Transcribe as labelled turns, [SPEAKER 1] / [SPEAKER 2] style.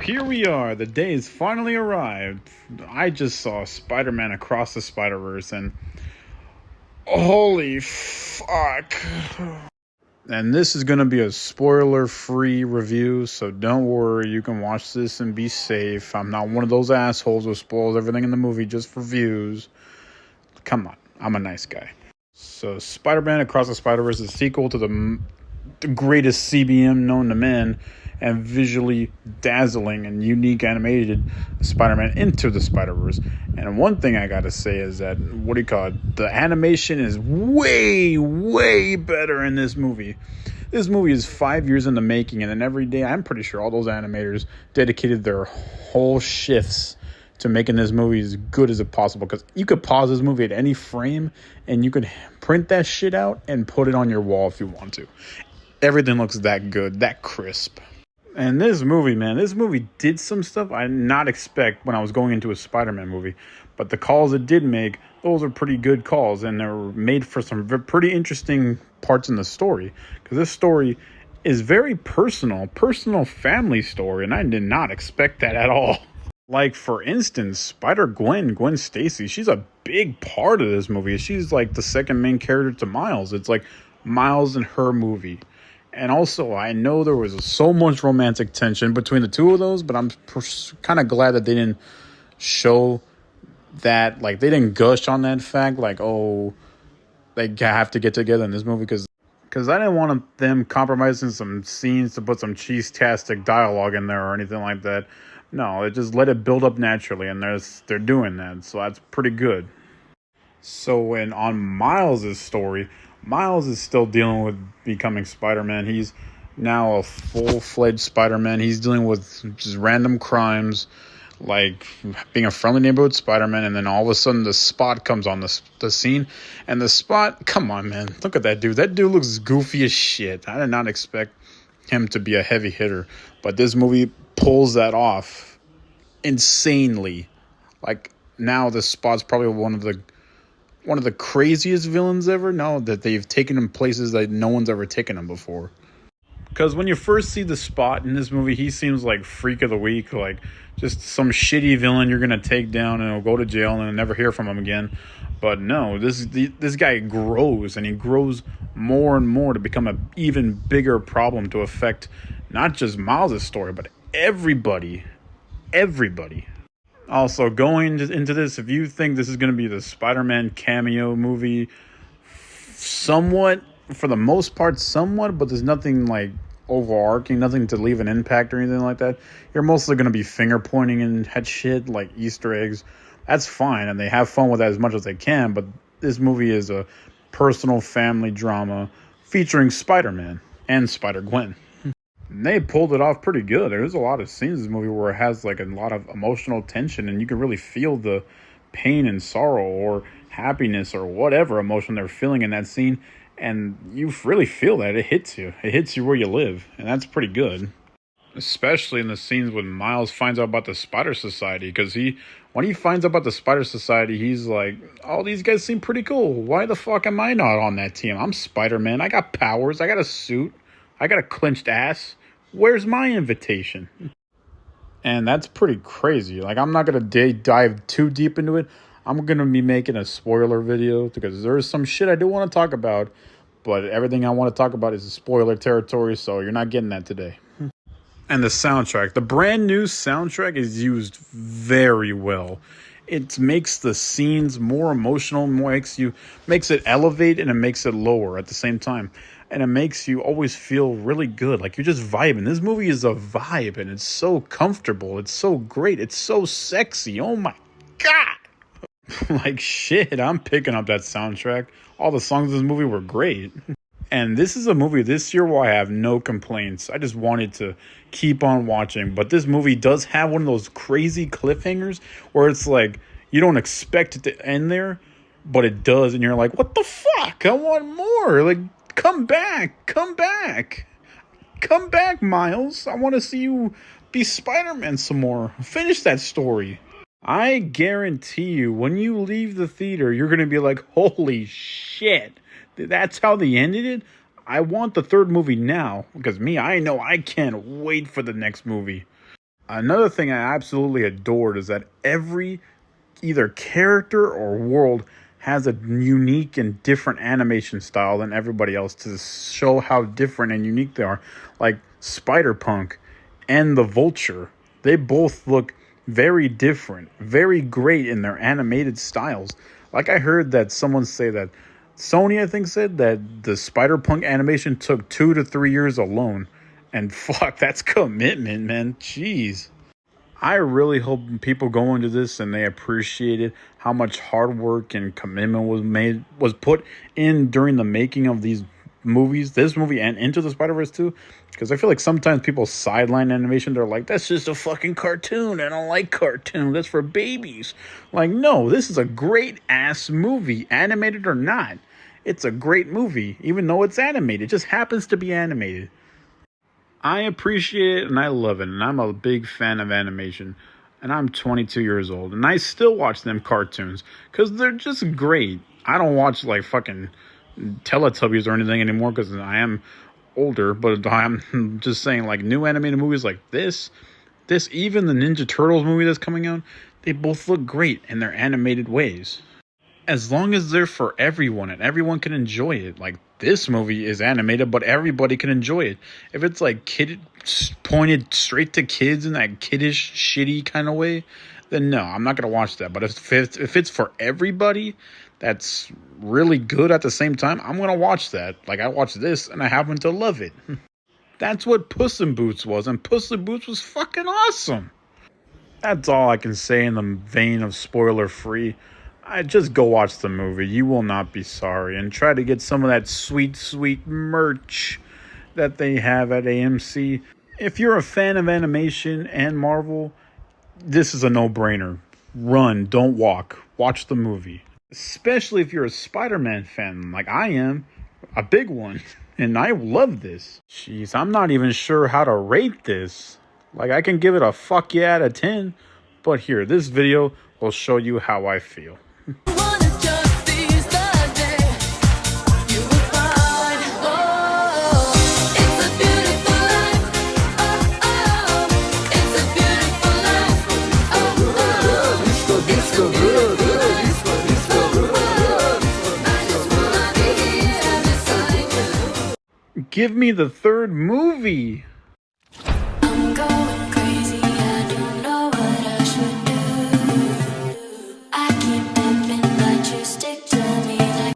[SPEAKER 1] here we are. The day has finally arrived. I just saw Spider-Man Across the Spider-Verse, and holy fuck. And this is going to be a spoiler-free review, so don't worry. You can watch this and be safe. I'm not one of those assholes who spoils everything in the movie just for views. Come on. I'm a nice guy. So Spider-Man Across the Spider-Verse is a sequel to the greatest CBM known to man, and visually dazzling and unique animated Spider-Man Into the Spider-Verse. And one thing I gotta say is that, the animation is way, way better in this movie. This movie is 5 years in the making, and then every day, I'm pretty sure all those animators dedicated their whole shifts to making this movie as good as it possible. Because you could pause this movie at any frame, and you could print that shit out and put it on your wall if you want to. Everything looks that good, that crisp. And this movie did some stuff I did not expect when I was going into a Spider-Man movie. But the calls it did make, those are pretty good calls. And they were made for some pretty interesting parts in the story. Because this story is very personal family story. And I did not expect that at all. Like, for instance, Spider-Gwen Stacy, she's a big part of this movie. She's like the second main character to Miles. It's like Miles and her movie. And also, I know there was so much romantic tension between the two of those, but I'm kind of glad that they didn't show that, like, they didn't gush on that fact, like, oh, they have to get together in this movie, because I didn't want them compromising some scenes to put some cheese-tastic dialogue in there or anything like that. No, it just let it build up naturally, and they're doing that, so that's pretty good. So, on Miles' story, Miles is still dealing with becoming Spider-Man. He's now a full-fledged Spider-Man. He's dealing with just random crimes, like being a friendly neighborhood Spider-Man, and then all of a sudden the Spot comes on the scene. And the Spot, come on, man. Look at that dude. That dude looks goofy as shit. I did not expect him to be a heavy hitter. But this movie pulls that off insanely. Like, now the Spot's probably one of the craziest villains ever. No, that they've taken him places that no one's ever taken him before. Because when you first see the Spot in this movie, he seems like freak of the week, like just some shitty villain you're gonna take down and he'll go to jail and never hear from him again. But no, this guy grows, and he grows more and more to become an even bigger problem to affect not just Miles' story, but everybody. Also, going into this, if you think this is going to be the Spider-Man cameo movie, somewhat, for the most part, but there's nothing like overarching, nothing to leave an impact or anything like that. You're mostly going to be finger pointing and head shit like Easter eggs. That's fine, and they have fun with that as much as they can, but this movie is a personal family drama featuring Spider-Man and Spider-Gwen. And they pulled it off pretty good. There's a lot of scenes in this movie where it has like a lot of emotional tension, and you can really feel the pain and sorrow or happiness or whatever emotion they're feeling in that scene. And you really feel that. It hits you. It hits you where you live. And that's pretty good. Especially in the scenes when Miles finds out about the Spider Society. Because when he finds out about the Spider Society, he's like, oh, these guys seem pretty cool. Why the fuck am I not on that team? I'm Spider-Man. I got powers. I got a suit. I got a clenched ass. Where's my invitation? And that's pretty crazy. Like, I'm not going to dive too deep into it. I'm going to be making a spoiler video because there's some shit I do want to talk about. But everything I want to talk about is spoiler territory, so you're not getting that today. And the soundtrack. The brand new soundtrack is used very well. It makes the scenes more emotional, makes it elevate, and it makes it lower at the same time. And it makes you always feel really good. Like, you're just vibing. This movie is a vibe, and it's so comfortable. It's so great. It's so sexy. Oh my God. Like, shit, I'm picking up that soundtrack. All the songs in this movie were great. And this is a movie this year where I have no complaints. I just wanted to keep on watching. But this movie does have one of those crazy cliffhangers where it's like, you don't expect it to end there, but it does. And you're like, what the fuck? I want more. Like, come back, Miles. I want to see you be Spider-Man some more. Finish that story. I guarantee you, when you leave the theater, you're going to be like, holy shit. That's how they ended it? I want the third movie now. Because I know I can't wait for the next movie. Another thing I absolutely adored is that every either character or world has a unique and different animation style than everybody else to show how different and unique they are. Like Spider-Punk and the Vulture, they both look very different, very great in their animated styles. Like I heard that someone say that Sony, I think, said that the Spider-Punk animation took 2 to 3 years alone. And fuck, that's commitment, man. Jeez. I really hope people go into this and they appreciated how much hard work and commitment was put in during the making of these movies, this movie and Into the Spider-Verse 2. Because I feel like sometimes people sideline animation. They're like, that's just a fucking cartoon. I don't like cartoons. That's for babies. Like, no, this is a great ass movie, animated or not. It's a great movie, even though it's animated. It just happens to be animated. I appreciate it and I love it, and I'm a big fan of animation, and I'm 22 years old, and I still watch them cartoons because they're just great. I don't watch like fucking Teletubbies or anything anymore because I am older, but I'm just saying, like, new animated movies like this, even the Ninja Turtles movie that's coming out, they both look great in their animated ways. As long as they're for everyone and everyone can enjoy it. Like, this movie is animated, but everybody can enjoy it. If it's like pointed straight to kids in that kiddish, shitty kind of way, then no, I'm not gonna watch that. But if it's for everybody, that's really good at the same time, I'm gonna watch that. Like, I watched this and I happen to love it. That's what Puss in Boots was, and Puss in Boots was fucking awesome. That's all I can say in the vein of spoiler free. I just go watch the movie. You will not be sorry. And try to get some of that sweet, sweet merch that they have at AMC. If you're a fan of animation and Marvel, this is a no-brainer. Run, don't walk. Watch the movie. Especially if you're a Spider-Man fan like I am. A big one. And I love this. Jeez, I'm not even sure how to rate this. Like, I can give it a fuck yeah out of 10. But here, this video will show you how I feel. Give me the third movie.